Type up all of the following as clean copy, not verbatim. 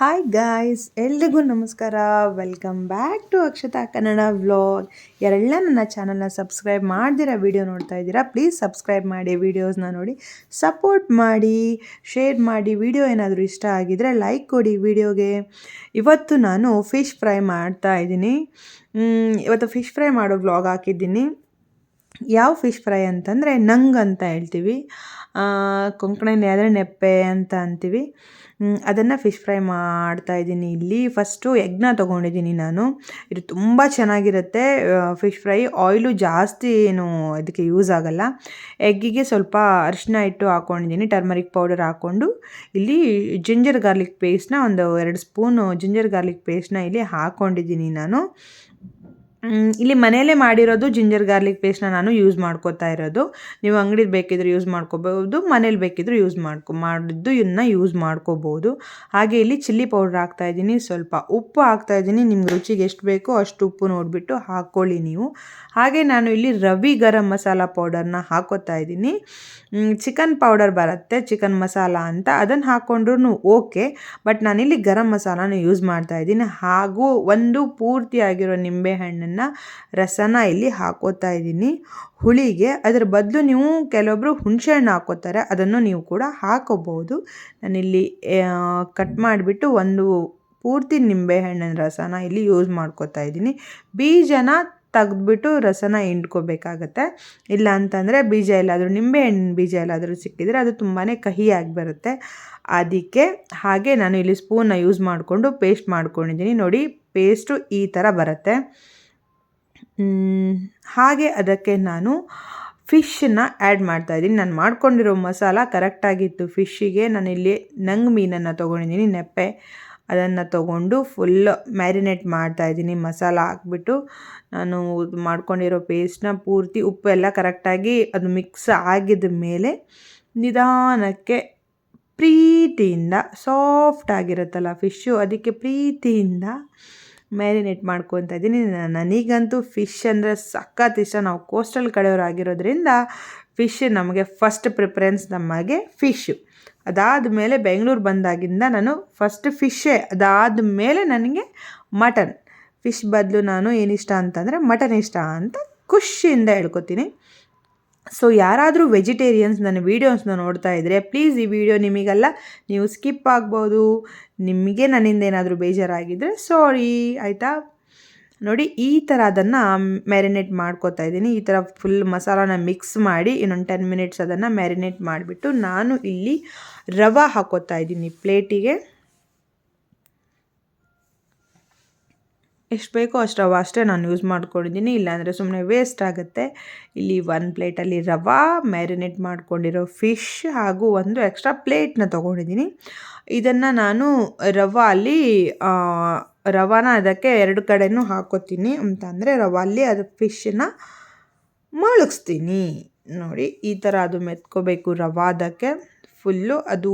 Hi guys, ಎಲ್ರಿಗೂ ನಮಸ್ಕಾರ. Welcome back to Akshata Kannada vlog. ಯಾರೆಲ್ಲ ನನ್ನ ಚಾನಲ್ನ ಸಬ್ಸ್ಕ್ರೈಬ್ ಮಾಡ್ದಿರಾ ವಿಡಿಯೋ ನೋಡ್ತಾ ಇದ್ದೀರಾ, ಪ್ಲೀಸ್ ಸಬ್ಸ್ಕ್ರೈಬ್ ಮಾಡಿ, ವೀಡಿಯೋಸ್ನ ನೋಡಿ ಸಪೋರ್ಟ್ ಮಾಡಿ, ಶೇರ್ ಮಾಡಿ. ವಿಡಿಯೋ ಏನಾದರೂ ಇಷ್ಟ ಆಗಿದರೆ ಲೈಕ್ ಕೊಡಿ ವಿಡಿಯೋಗೆ. ಇವತ್ತು ನಾನು ಫಿಶ್ ಫ್ರೈ ಮಾಡ್ತಾ ಇದ್ದೀನಿ. ಇವತ್ತು ಫಿಶ್ ಫ್ರೈ ಮಾಡೋ ವ್ಲಾಗ್ ಹಾಕಿದ್ದೀನಿ. ಯಾವ ಫಿಶ್ ಫ್ರೈ ಅಂತಂದರೆ ನಂಗ್ ಅಂತ ಹೇಳ್ತೀವಿ, ಕೊಂಕಣಲ್ಲಿ ಆದರೆ ನೆಪ್ಪೆ ಅಂತ ಅಂತೀವಿ. ಅದನ್ನು ಫಿಶ್ ಫ್ರೈ ಮಾಡ್ತಾಯಿದ್ದೀನಿ. ಇಲ್ಲಿ ಫಸ್ಟು ಎಗ್ನ ತೊಗೊಂಡಿದ್ದೀನಿ ನಾನು. ಇದು ತುಂಬ ಚೆನ್ನಾಗಿರುತ್ತೆ ಫಿಶ್ ಫ್ರೈ. ಆಯಿಲು ಜಾಸ್ತಿ ಏನು ಇದಕ್ಕೆ ಯೂಸ್ ಆಗೋಲ್ಲ. ಎಗ್ಗಿಗೆ ಸ್ವಲ್ಪ ಅರಿಶಿನ ಹಿಟ್ಟು ಹಾಕ್ಕೊಂಡಿದ್ದೀನಿ, ಟರ್ಮರಿಕ್ ಪೌಡರ್ ಹಾಕ್ಕೊಂಡು ಇಲ್ಲಿ ಜಿಂಜರ್ ಗಾರ್ಲಿಕ್ ಪೇಸ್ಟ್ನ ಒಂದು 2 ಸ್ಪೂನು ಜಿಂಜರ್ ಗಾರ್ಲಿಕ್ ಪೇಸ್ಟ್ನ ಇಲ್ಲಿ ಹಾಕ್ಕೊಂಡಿದ್ದೀನಿ ನಾನು. ಇಲ್ಲಿ ಮನೆಯಲ್ಲೇ ಮಾಡಿರೋದು ಜಿಂಜರ್ ಗಾರ್ಲಿಕ್ ಪೇಸ್ಟ್ನ ನಾನು ಯೂಸ್ ಮಾಡ್ಕೋತಾ ಇರೋದು. ನೀವು ಅಂಗಡಿಲಿ ಬೇಕಿದ್ರೆ ಯೂಸ್ ಮಾಡ್ಕೋಬೋದು, ಮನೇಲಿ ಬೇಕಿದ್ರೆ ಮಾಡಿದ್ದು ಇದನ್ನ ಯೂಸ್ ಮಾಡ್ಕೋಬೋದು. ಹಾಗೆ ಇಲ್ಲಿ ಚಿಲ್ಲಿ ಪೌಡ್ರ್ ಹಾಕ್ತಾಯಿದ್ದೀನಿ, ಸ್ವಲ್ಪ ಉಪ್ಪು ಹಾಕ್ತಾಯಿದ್ದೀನಿ. ನಿಮ್ಗೆ ರುಚಿಗೆ ಎಷ್ಟು ಬೇಕೋ ಅಷ್ಟು ಉಪ್ಪು ನೋಡಿಬಿಟ್ಟು ಹಾಕ್ಕೊಳ್ಳಿ ನೀವು. ಹಾಗೆ ನಾನು ಇಲ್ಲಿ ರವಿ ಗರಂ ಮಸಾಲ ಪೌಡರ್ನ ಹಾಕೋತಾ ಇದ್ದೀನಿ. ಚಿಕನ್ ಪೌಡರ್ ಬರುತ್ತೆ, ಚಿಕನ್ ಮಸಾಲ ಅಂತ, ಅದನ್ನು ಹಾಕ್ಕೊಂಡ್ರೂ ಓಕೆ. ಬಟ್ ನಾನಿಲ್ಲಿ ಗರಂ ಮಸಾಲಾನ ಯೂಸ್ ಮಾಡ್ತಾಯಿದ್ದೀನಿ. ಹಾಗೂ ಒಂದು ಪೂರ್ತಿಯಾಗಿರೋ ನಿಂಬೆಹಣ್ಣನ್ನು ರಸನ ಇಲ್ಲಿ ಹಾಕೋತಾ ಇದ್ದೀನಿ ಹುಳಿಗೆ. ಅದರ ಬದಲು ನೀವು ಕೆಲವೊಬ್ಬರು ಹುಣಸೆಹಣ್ಣು ಹಾಕೋತಾರೆ, ಅದನ್ನು ನೀವು ಕೂಡ ಹಾಕೋಬಹುದು. ನಾನಿಲ್ಲಿ ಕಟ್ ಮಾಡಿಬಿಟ್ಟು ಒಂದು ಪೂರ್ತಿ ನಿಂಬೆಹಣ್ಣಿನ ರಸನ ಇಲ್ಲಿ ಯೂಸ್ ಮಾಡ್ಕೋತಾ ಇದ್ದೀನಿ. ಬೀಜನ ತೆಗೆದ್ಬಿಟ್ಟು ರಸನ ಹಿಂಡ್ಕೋಬೇಕಾಗತ್ತೆ. ಇಲ್ಲ ಅಂತಂದರೆ ಬೀಜ ಎಲ್ಲಾದರೂ ನಿಂಬೆಹಣ್ಣಿನ ಬೀಜ ಎಲ್ಲಾದರೂ ಸಿಕ್ಕಿದರೆ ಅದು ತುಂಬಾ ಕಹಿಯಾಗಿ ಬರುತ್ತೆ. ಅದಕ್ಕೆ ಹಾಗೆ ನಾನು ಇಲ್ಲಿ ಸ್ಪೂನ್ನ ಯೂಸ್ ಮಾಡಿಕೊಂಡು ಪೇಸ್ಟ್ ಮಾಡ್ಕೊಂಡಿದ್ದೀನಿ. ನೋಡಿ, ಪೇಸ್ಟು ಈ ಥರ ಬರುತ್ತೆ. ಹಾಗೆ ಅದಕ್ಕೆ ನಾನು ಫಿಶನ್ನ ಆ್ಯಡ್ ಮಾಡ್ತಾಯಿದ್ದೀನಿ. ನಾನು ಮಾಡ್ಕೊಂಡಿರೋ ಮಸಾಲ ಕರೆಕ್ಟಾಗಿತ್ತು ಫಿಶ್ಶಿಗೆ. ನಾನಿಲ್ಲಿ ನಂಗ್ ಮೀನನ್ನು ತೊಗೊಂಡಿದ್ದೀನಿ, ನೆಪ್ಪೆ, ಅದನ್ನು ತೊಗೊಂಡು ಫುಲ್ ಮ್ಯಾರಿನೇಟ್ ಮಾಡ್ತಾಯಿದ್ದೀನಿ. ಮಸಾಲ ಹಾಕ್ಬಿಟ್ಟು ನಾನು ಮಾಡ್ಕೊಂಡಿರೋ ಪೇಸ್ಟ್ನ ಪೂರ್ತಿ ಉಪ್ಪೆಲ್ಲ ಕರೆಕ್ಟಾಗಿ ಅದು ಮಿಕ್ಸ್ ಆಗಿದ ಮೇಲೆ ನಿಧಾನಕ್ಕೆ ಪ್ರೀತಿಯಿಂದ, ಸಾಫ್ಟ್ ಆಗಿರುತ್ತಲ್ಲ ಫಿಶ್ಶು, ಅದಕ್ಕೆ ಪ್ರೀತಿಯಿಂದ ಮ್ಯಾರಿನೇಟ್ ಮಾಡ್ಕೊತಾ ಇದ್ದೀನಿ. ನನಗಂತೂ ಫಿಶ್ ಅಂದರೆ ಸಖತ್ ಇಷ್ಟ. ನಾವು ಕೋಸ್ಟಲ್ ಕಡೆಯವರು ಆಗಿರೋದ್ರಿಂದ ಫಿಶ್ ನಮಗೆ ಫಸ್ಟ್ ಪ್ರಿಫರೆನ್ಸ್, ನಮಗೆ ಫಿಶ್ಶು. ಅದಾದ ಮೇಲೆ ಬೆಂಗಳೂರು ಬಂದಾಗಿಂದ ನಾನು ಫಸ್ಟ್ ಫಿಶ್ಶೇ, ಅದಾದ ಮೇಲೆ ನನಗೆ ಮಟನ್. ಫಿಶ್ ಬದಲು ನಾನು ಏನಿಷ್ಟ ಅಂತಂದರೆ ಮಟನ್ ಇಷ್ಟ ಅಂತ ಖುಷಿಯಿಂದ ಹೇಳ್ಕೊತೀನಿ. ಸೊ ಯಾರಾದರೂ ವೆಜಿಟೇರಿಯನ್ಸ್ ನನ್ನ ವೀಡಿಯೋಸ್ನ ನೋಡ್ತಾ ಇದ್ದರೆ ಪ್ಲೀಸ್ ಈ ವಿಡಿಯೋ ನಿಮಗೆಲ್ಲ, ನೀವು ಸ್ಕಿಪ್ ಆಗ್ಬೋದು. ನಿಮಗೆ ನನ್ನಿಂದ ಏನಾದರೂ ಬೇಜಾರಾಗಿದ್ದರೆ ಸಾರಿ, ಆಯಿತಾ. ನೋಡಿ, ಈ ಥರ ಅದನ್ನು ಮ್ಯಾರಿನೇಟ್ ಮಾಡ್ಕೋತಾ ಇದ್ದೀನಿ. ಈ ಥರ ಫುಲ್ ಮಸಾಲಾನ ಮಿಕ್ಸ್ ಮಾಡಿ ಇನ್ನೊಂದು 10 ಮಿನಿಟ್ಸ್ ಅದನ್ನು ಮ್ಯಾರಿನೇಟ್ ಮಾಡಿಬಿಟ್ಟು ನಾನು ಇಲ್ಲಿ ರವೆ ಹಾಕೋತಾ ಇದ್ದೀನಿ ಪ್ಲೇಟಿಗೆ. ಎಷ್ಟು ಬೇಕೋ ಅಷ್ಟು ರವೆ ಅಷ್ಟೇ ನಾನು ಯೂಸ್ ಮಾಡ್ಕೊಂಡಿದ್ದೀನಿ, ಇಲ್ಲಾಂದರೆ ಸುಮ್ಮನೆ ವೇಸ್ಟ್ ಆಗುತ್ತೆ. ಇಲ್ಲಿ 1 ಪ್ಲೇಟಲ್ಲಿ ರವೆ, ಮ್ಯಾರಿನೇಟ್ ಮಾಡ್ಕೊಂಡಿರೋ ಫಿಶ್ ಹಾಗೂ ಒಂದು ಎಕ್ಸ್ಟ್ರಾ ಪ್ಲೇಟ್ನ ತೊಗೊಂಡಿದ್ದೀನಿ. ಇದನ್ನು ನಾನು ರವಾನ ಅದಕ್ಕೆ 2 ಕಡೆನೂ ಹಾಕೋತೀನಿ. ಅಂತಂದರೆ ರವಲ್ಲಿ ಅದು ಫಿಶನ್ನ ಮುಳುಗಿಸ್ತೀನಿ. ನೋಡಿ, ಈ ಥರ ಅದು ಮೆತ್ಕೋಬೇಕು ರವೆ. ಅದಕ್ಕೆ ಫುಲ್ಲು ಅದು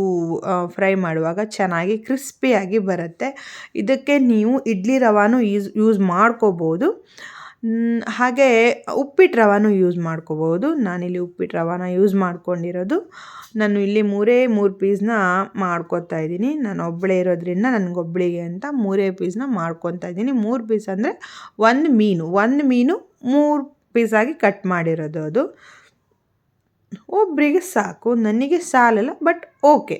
ಫ್ರೈ ಮಾಡುವಾಗ ಚೆನ್ನಾಗಿ ಕ್ರಿಸ್ಪಿಯಾಗಿ ಬರುತ್ತೆ. ಇದಕ್ಕೆ ನೀವು ಇಡ್ಲಿ ರವಾನೂ ಯೂಸ್ ಮಾಡ್ಕೋಬೋದು, ಹಾಗೆ ಉಪ್ಪಿಟ್ಟು ರವಾನೂ ಯೂಸ್ ಮಾಡ್ಕೋಬೋದು. ನಾನಿಲ್ಲಿ ಉಪ್ಪಿಟ್ಟು ರವಾನ ಯೂಸ್ ಮಾಡ್ಕೊಂಡಿರೋದು. ನಾನು ಇಲ್ಲಿ 3 ಪೀಸ್ನ ಮಾಡ್ಕೊತಾ ಇದ್ದೀನಿ. ನಾನು ಒಬ್ಬಳೇ ಇರೋದ್ರಿಂದ ನನಗೊಬ್ಬಳಿಗೆ ಅಂತ 3 ಪೀಸ್ನ ಮಾಡ್ಕೊತಾ ಇದ್ದೀನಿ. 3 ಪೀಸ್ ಅಂದರೆ ಒಂದು ಮೀನು 3 ಪೀಸಾಗಿ ಕಟ್ ಮಾಡಿರೋದು. ಅದು ಒಬ್ಬರಿಗೆ ಸಾಕು, ನನಗೆ ಸಾಲಲ್ಲ, ಬಟ್ ಓಕೆ.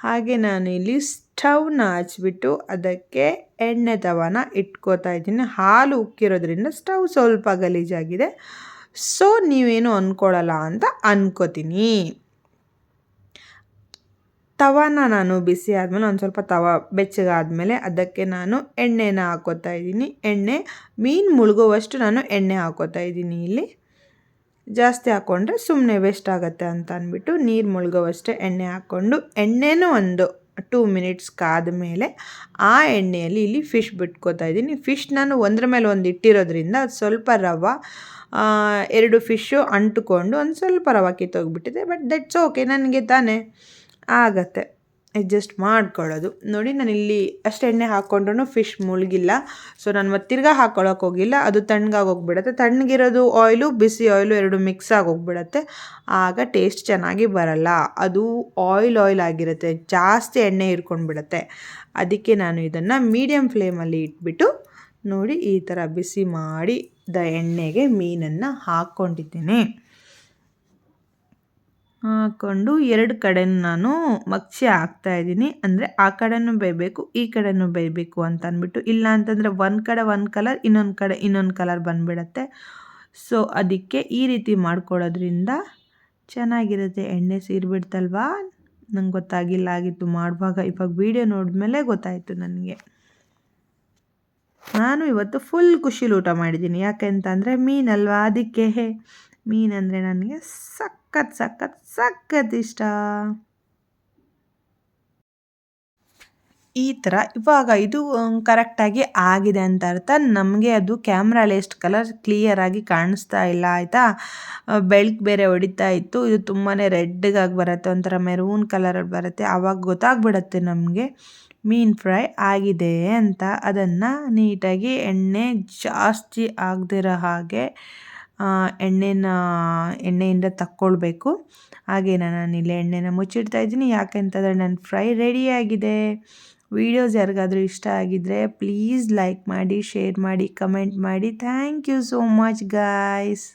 ಹಾಗೆ ನಾನು ಇಲ್ಲಿ ಸ್ಟವ್ನ ಹಚ್ಬಿಟ್ಟು ಅದಕ್ಕೆ ಎಣ್ಣೆ ತವಾನ ಇಟ್ಕೋತಾ ಇದ್ದೀನಿ. ಹಾಲು ಉಕ್ಕಿರೋದ್ರಿಂದ ಸ್ಟವ್ ಸ್ವಲ್ಪ ಗಲೀಜಾಗಿದೆ, ಸೊ ನೀವೇನು ಅಂದ್ಕೊಳ್ಳಲ್ಲ ಅಂತ ಅಂದ್ಕೋತೀನಿ. ತವಾನ ನಾನು ಬಿಸಿ ಆದಮೇಲೆ ಒಂದು ಸ್ವಲ್ಪ ತವ ಬೆಚ್ಚಗಾದಮೇಲೆ ಅದಕ್ಕೆ ನಾನು ಎಣ್ಣೆನ ಹಾಕೋತಾ ಇದ್ದೀನಿ. ಮೀನು ಮುಳುಗುವಷ್ಟು ನಾನು ಎಣ್ಣೆ ಹಾಕೋತಾ ಇದ್ದೀನಿ. ಇಲ್ಲಿ ಜಾಸ್ತಿ ಹಾಕ್ಕೊಂಡ್ರೆ ಸುಮ್ಮನೆ ವೇಸ್ಟ್ ಆಗುತ್ತೆ ಅಂತ ಅಂದ್ಬಿಟ್ಟು ನೀರು ಮುಳುಗೋವಷ್ಟೇ ಎಣ್ಣೆ ಹಾಕ್ಕೊಂಡು, ಎಣ್ಣೆನೂ ಒಂದು 2 ಮಿನಿಟ್ಸ್ ಕಾದ ಮೇಲೆ ಆ ಎಣ್ಣೆಯಲ್ಲಿ ಇಲ್ಲಿ ಫಿಶ್ ಬಿಟ್ಕೋತಾ ಇದ್ದೀನಿ. ಫಿಶ್ ನಾನು ಒಂದ್ರ ಮೇಲೆ ಒಂದು ಇಟ್ಟಿರೋದ್ರಿಂದ ಅದು ಸ್ವಲ್ಪ ರವೆ 2 ಫಿಶ್ಶು ಅಂಟುಕೊಂಡು ಒಂದು ಸ್ವಲ್ಪ ರವೆ ಕಿತ್ತೋಗ್ಬಿಟ್ಟಿದೆ. ಬಟ್ ದಟ್ಸ್ ಓಕೆ, ನನಗೆ ತಾನೇ ಆಗತ್ತೆ. ಅಡ್ಜಸ್ಟ್ ಮಾಡ್ಕೊಳ್ಳೋದು. ನೋಡಿ ನಾನಿಲ್ಲಿ ಅಷ್ಟು ಎಣ್ಣೆ ಹಾಕ್ಕೊಂಡ್ರೂ ಫಿಶ್ ಮುಳುಗಿಲ್ಲ. ಸೊ ನಾನು ಮತ್ತೆ ತಿರ್ಗಾ ಹಾಕ್ಕೊಳಕ್ಕೆ ಹೋಗಿಲ್ಲ, ಅದು ತಣ್ಣಗಾಗಿ ಹೋಗ್ಬಿಡತ್ತೆ. ತಣ್ಣಗಿರೋದು ಆಯಿಲು ಬಿಸಿ ಆಯಿಲು ಎರಡು ಮಿಕ್ಸ್ ಆಗಿ ಹೋಗ್ಬಿಡತ್ತೆ, ಆಗ ಟೇಸ್ಟ್ ಚೆನ್ನಾಗಿ ಬರಲ್ಲ. ಅದು ಆಯಿಲ್ ಆಗಿರುತ್ತೆ, ಜಾಸ್ತಿ ಎಣ್ಣೆ ಹಿಡ್ಕೊಂಡ್ಬಿಡತ್ತೆ. ಅದಕ್ಕೆ ನಾನು ಇದನ್ನು ಮೀಡಿಯಮ್ ಫ್ಲೇಮಲ್ಲಿ ಇಟ್ಬಿಟ್ಟು ನೋಡಿ ಈ ಥರ ಬಿಸಿ ಮಾಡಿ ಎಣ್ಣೆಗೆ ಮೀನನ್ನು ಹಾಕ್ಕೊಂಡಿದ್ದೀನಿ. ಹಾಕ್ಕೊಂಡು ಎರಡು ಕಡೆನೂ ನಾನು ಮಗ್ಚಿ ಹಾಕ್ತಾಯಿದ್ದೀನಿ. ಅಂದರೆ ಆ ಕಡೆನೂ ಬೇಯಬೇಕು, ಈ ಕಡೆನೂ ಬೇಯಬೇಕು ಅಂತ ಅಂದ್ಬಿಟ್ಟು. ಇಲ್ಲ ಅಂತಂದರೆ ಒಂದು ಕಡೆ ಒಂದು ಕಲರ್, ಇನ್ನೊಂದು ಕಡೆ ಇನ್ನೊಂದು ಕಲರ್ ಬಂದುಬಿಡತ್ತೆ. ಸೊ ಅದಕ್ಕೆ ಈ ರೀತಿ ಮಾಡ್ಕೊಳ್ಳೋದ್ರಿಂದ ಚೆನ್ನಾಗಿರುತ್ತೆ. ಎಣ್ಣೆ ಸೀರ್ಬಿಡ್ತಲ್ವಾ, ನಂಗೆ ಗೊತ್ತಾಗಿಲ್ಲ ಆಗಿತ್ತು ಮಾಡುವಾಗ. ಇವಾಗ ವೀಡಿಯೋ ನೋಡಿದ್ಮೇಲೆ ಗೊತ್ತಾಯಿತು ನನಗೆ. ನಾನು ಇವತ್ತು ಫುಲ್ ಖುಷಿಲಿ ಊಟ ಮಾಡಿದ್ದೀನಿ. ಯಾಕೆ ಅಂತಂದರೆ ಮೀನಲ್ವಾ, ಅದಕ್ಕೆ. ಮೀನಂದರೆ ನನಗೆ ಸಖತ್ ಇಷ್ಟ. ಈ ಥರ ಇವಾಗ ಇದು ಕರೆಕ್ಟಾಗಿ ಆಗಿದೆ ಅಂತ ಅರ್ಥ. ನಮಗೆ ಅದು ಕ್ಯಾಮ್ರಲ್ಲಿ ಎಷ್ಟು ಕಲರ್ ಕ್ಲಿಯರಾಗಿ ಕಾಣಿಸ್ತಾ ಇಲ್ಲ, ಆಯಿತಾ. ಬೆಳಕು ಬೇರೆ ಹೊಡಿತಾ ಇತ್ತು. ಇದು ತುಂಬಾ ರೆಡ್ಗಾಗಿ ಬರುತ್ತೆ, ಒಂಥರ ಮೆರೂನ್ ಕಲರಲ್ಲಿ ಬರುತ್ತೆ. ಆವಾಗ ಗೊತ್ತಾಗ್ಬಿಡತ್ತೆ ನಮಗೆ ಮೀನು ಫ್ರೈ ಆಗಿದೆ ಅಂತ. ಅದನ್ನು ನೀಟಾಗಿ ಎಣ್ಣೆ ಜಾಸ್ತಿ ಆಗದಿರೋ ಹಾಗೆ ಎಣ್ಣೆಯಿಂದ ತಕ್ಕೊಳ್ಬೇಕು. ಹಾಗೆ ನಾನಿಲ್ಲಿ ಎಣ್ಣೆನ ಮುಚ್ಚಿಡ್ತಾ ಇದ್ದೀನಿ. ಯಾಕೆಂತಂದರೆ ನನ್ನ ಫ್ರೈ ರೆಡಿಯಾಗಿದೆ. ವಿಡಿಯೋಸ್ ಯಾರಿಗಾದರೂ ಇಷ್ಟ ಆಗಿದ್ದರೆ ಪ್ಲೀಸ್ ಲೈಕ್ ಮಾಡಿ, ಶೇರ್ ಮಾಡಿ, ಕಮೆಂಟ್ ಮಾಡಿ. Thank you so much guys.